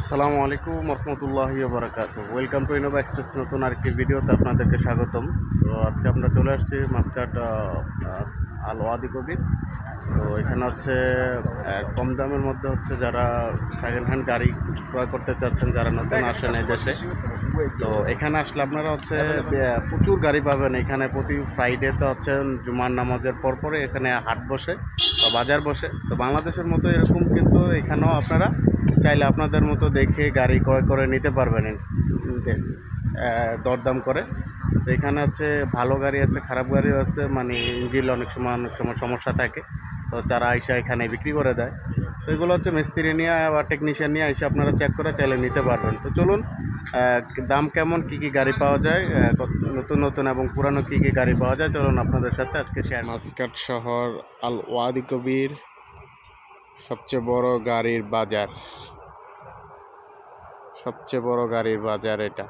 আসসালামু আলাইকুম রহমতুল্লাহি ওয়া বারাকাতুহু। ওয়েলকাম টু ইনোভা এক্সপ্রেস নতুন আরেকটি ভিডিওতে আপনাদেরকে স্বাগতম। তো আজকে আমরা চলে আসছি মাসকাট আল ওয়াদি কবির। তো এখানে হচ্ছে কম দামের মধ্যে হচ্ছে যারা সেকেন্ড হ্যান্ড গাড়ি ক্রয় করতে চাচ্ছেন, যারা নতুন আসেন এই দেশে, তো এখানে আসলে আপনারা হচ্ছে প্রচুর গাড়ি পাবেন। এখানে প্রতি ফ্রাইডেতে হচ্ছে জুমার নামাজের পরপরে এখানে হাট বসে বা বাজার বসে। তো বাংলাদেশের মতো এরকম কিন্তু এখানেও আপনারা চাইলে আপনাদের মতো দেখে গাড়ি ক্রয় করে নিতে পারবেন দরদাম করে। তো এখানে হচ্ছে ভালো গাড়ি আছে, খারাপ গাড়িও আছে, মানে ইঞ্জিন অনেক সময় সমস্যা থাকে, তো যারা আইসা এখানে বিক্রি করে দেয়। তো এগুলো হচ্ছে মিস্ত্রি নিয়ে বা টেকনিশিয়ান নিয়ে এসে আপনারা চেক করে চাইলে নিতে পারবেন। তো চলুন, দাম কেমন, কী কী গাড়ি পাওয়া যায়, নতুন নতুন এবং পুরানো কী কী গাড়ি পাওয়া যায়, চলুন আপনাদের সাথে আজকে শেয়ার। মাসকাট শহর আল ওয়াদি কবির সবচেয়ে বড় গাড়ির বাজার, সবচেয়ে বড় গাড়ির বাজার এটা।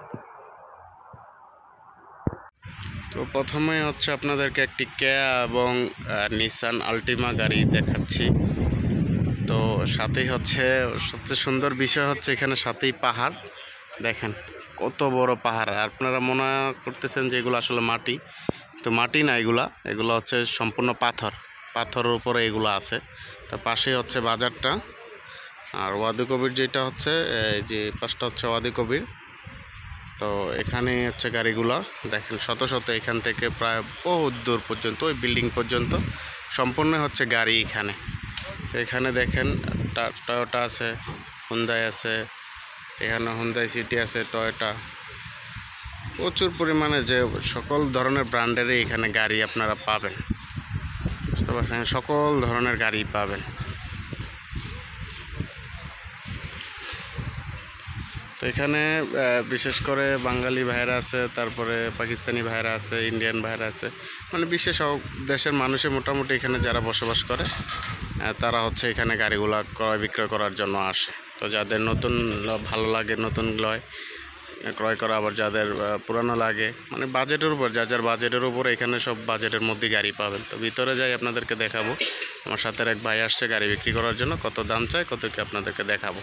তো প্রথমে হচ্ছে আপনাদেরকে একটি কেয়া এবং নিসান আল্টিমা গাড়ি দেখাচ্ছি। তো সাথেই হচ্ছে সবচেয়ে সুন্দর বিষয় হচ্ছে এখানে সাথেই পাহাড়। দেখেন কত বড় পাহাড়। আপনারা মনে করতেছেন যে এগুলো আসলে মাটি, তো মাটি না, এগুলো হচ্ছে সম্পূর্ণ পাথরের উপরে এগুলো আছে। তো পাশেই হচ্ছে বাজারটা। আর ওয়াদি কবির যেটা হচ্ছে, এই যে পাশটা হচ্ছে ওয়াদি কবির। তো এখানে হচ্ছে গাড়িগুলো দেখেন শত শত, এখান থেকে প্রায় বহুত দূর পর্যন্ত, ওই বিল্ডিং পর্যন্ত সম্পূর্ণ হচ্ছে গাড়ি এখানে। তো এখানে দেখেন টয়োটা আছে, হুন্দাই আছে, এখানে হুন্দাই সিটি আছে, টয়োটা, প্রচুর পরিমাণে যে সকল ধরনের ব্র্যান্ডেরই এখানে গাড়ি আপনারা পাবেন, বুঝতে পারছেন, সকল ধরনের গাড়ি পাবেন। তো এখানে বিশেষ করে বাঙালি ভাইয়েরা আছে, তারপরে পাকিস্তানি ভাইয়েরা আছে, ইন্ডিয়ান ভাইয়েরা আছে, মানে বিশ্বের সব দেশের মানুষের মোটামুটি এখানে যারা বসবাস করে তারা হচ্ছে এখানে গাড়িগুলো ক্রয় বিক্রয় করার জন্য আসে। তো যাদের নতুন ভালো লাগে নতুন ক্রয় করা, আবার যাদের পুরানো লাগে, মানে বাজেটের উপর, যার বাজেটের উপর এখানে সব বাজেটের মধ্যে গাড়ি পাবেন। তো ভিতরে যাই আপনাদেরকে দেখাবো। আমার সাথে এক ভাই আসছে গাড়ি বিক্রি করার জন্য, কত দাম চায় কত কি আপনাদেরকে দেখাবো।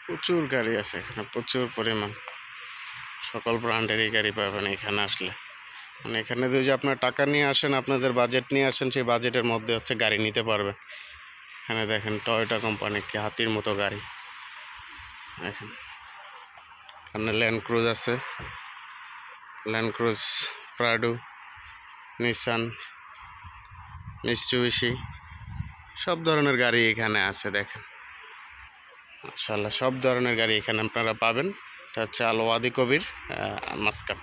প্রচুর গাড়ি আছে এখানে, প্রচুর পরিমাণ, সকল ব্র্যান্ডেরই গাড়ি পাবেন এখানে আসলে। মানে এখানে যদি আপনার টাকা নিয়ে আসেন, আপনাদের বাজেট নিয়ে আসেন, সেই বাজেটের মধ্যে হচ্ছে গাড়ি নিতে পারবেন। এখানে দেখেন টয়োটা কোম্পানি, কি হাতির মতো গাড়ি দেখেন। এখানে ল্যান্ড ক্রুজ আছে, Land Cruiser, Prado, Nissan, Mitsubishi, সব ধরনের গাড়ি এখানে আছে দেখেন। মাশাআল্লাহ, সব ধরনের গাড়ি এখানে আপনারা পাবেন। এটা হচ্ছে আল ওয়াদি কবির মাসকাট।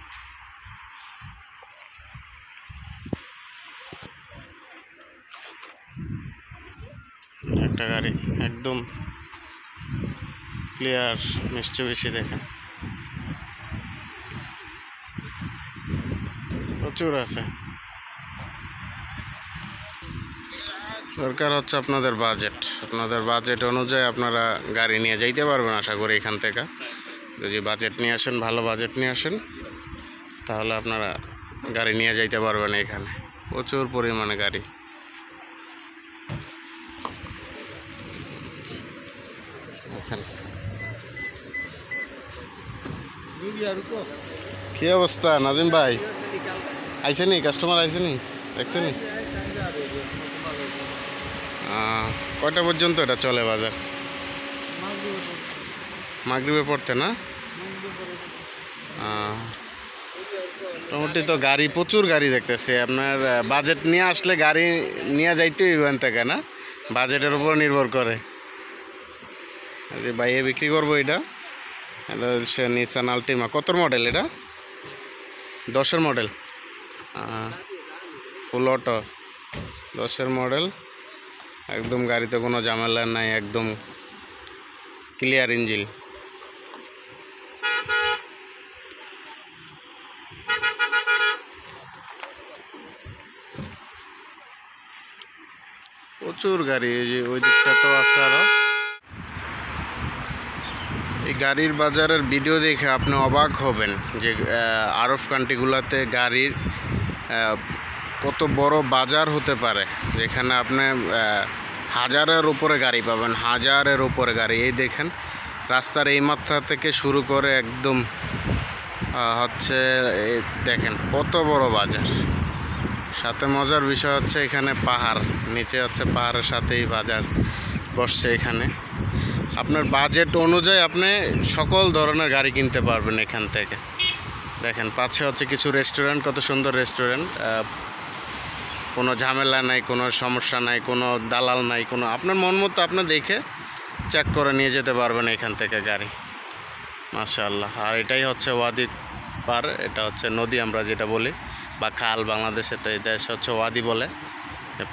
একটা গাড়ি একদম ক্লিয়ার, মিৎসুবিশি দেখেন, প্রচুর আছে। দরকার হচ্ছে আপনাদের বাজেট অনুযায়ী আপনারা গাড়ি নিয়ে যাইতে পারবেন আশা করি এখান থেকে। যদি বাজেট নিয়ে আসেন, ভালো বাজেট নিয়ে আসেন, তাহলে আপনারা গাড়ি নিয়ে যাইতে পারবেন। এখানে প্রচুর পরিমাণে গাড়ি। কি অবস্থা নাজিম ভাই? আইসেনি কাস্টমার, আইসেনি, দেখছেনি? কয়টা পর্যন্ত এটা চলে বাজার? মাগরিবের পড়তে না? মোটামুটি তো গাড়ি, প্রচুর গাড়ি দেখতেছি। আপনার বাজেট নিয়ে আসলে গাড়ি নিয়ে যাইতেই ওখান থেকে, না বাজেটের উপর নির্ভর করে। যে বাইরে বিক্রি করবো এটা হচ্ছে নিসান আল্টিমা। কত মডেল এটা? 10-এর মডেল, ফুল অটো, 10-এর মডেল। একদম গাড়িতে কোনো ঝামেলা নাই, একদম ক্লিয়ার ইঞ্জিন। প্রচুর গাড়ি, এই যে ওই দিকটা তো আছে আরো। এই গাড়ির বাজারের ভিডিও দেখে আপনি অবাক হবেন যে আরব কান্ট্রিগুলোতে গাড়ির কত বড় বাজার হতে পারে, যেখানে আপনি হাজারের উপরে গাড়ি পাবেন, হাজারের উপরে গাড়ি। এই দেখেন রাস্তার এই মাথা থেকে শুরু করে একদম হচ্ছে দেখেন কত বড় বাজার। সাথে মজার বিষয় হচ্ছে এখানে পাহাড়, নিচে হচ্ছে পাহাড়ের সাথেই বাজার বসছে। এখানে আপনার বাজেট অনুযায়ী আপনি সকল ধরনের গাড়ি কিনতে পারবেন এখান থেকে। দেখেন পাশে হচ্ছে কিছু রেস্টুরেন্ট, কত সুন্দর রেস্টুরেন্ট, কোনো ঝামেলা নাই, কোনো সমস্যা নাই, কোনো দালাল নাই, কোনো আপনার মন মতো আপনি দেখে চেক করে নিয়ে যেতে পারবেন এখান থেকে গাড়ি। মাশাআল্লাহ। আর এটাই হচ্ছে ওয়াদি পার, এটা হচ্ছে নদী আমরা যেটা বলি, বা খাল। বাংলাদেশে তো এই দেশ হচ্ছে ওয়াদি বলে।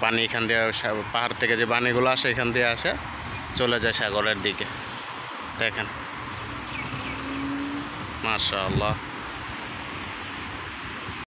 পানি এখান দিয়ে পাহাড় থেকে যে পানিগুলো আসে এখান দিয়ে আসে চলে যায় সাগরের দিকে। দেখেন মাশাআল্লাহ।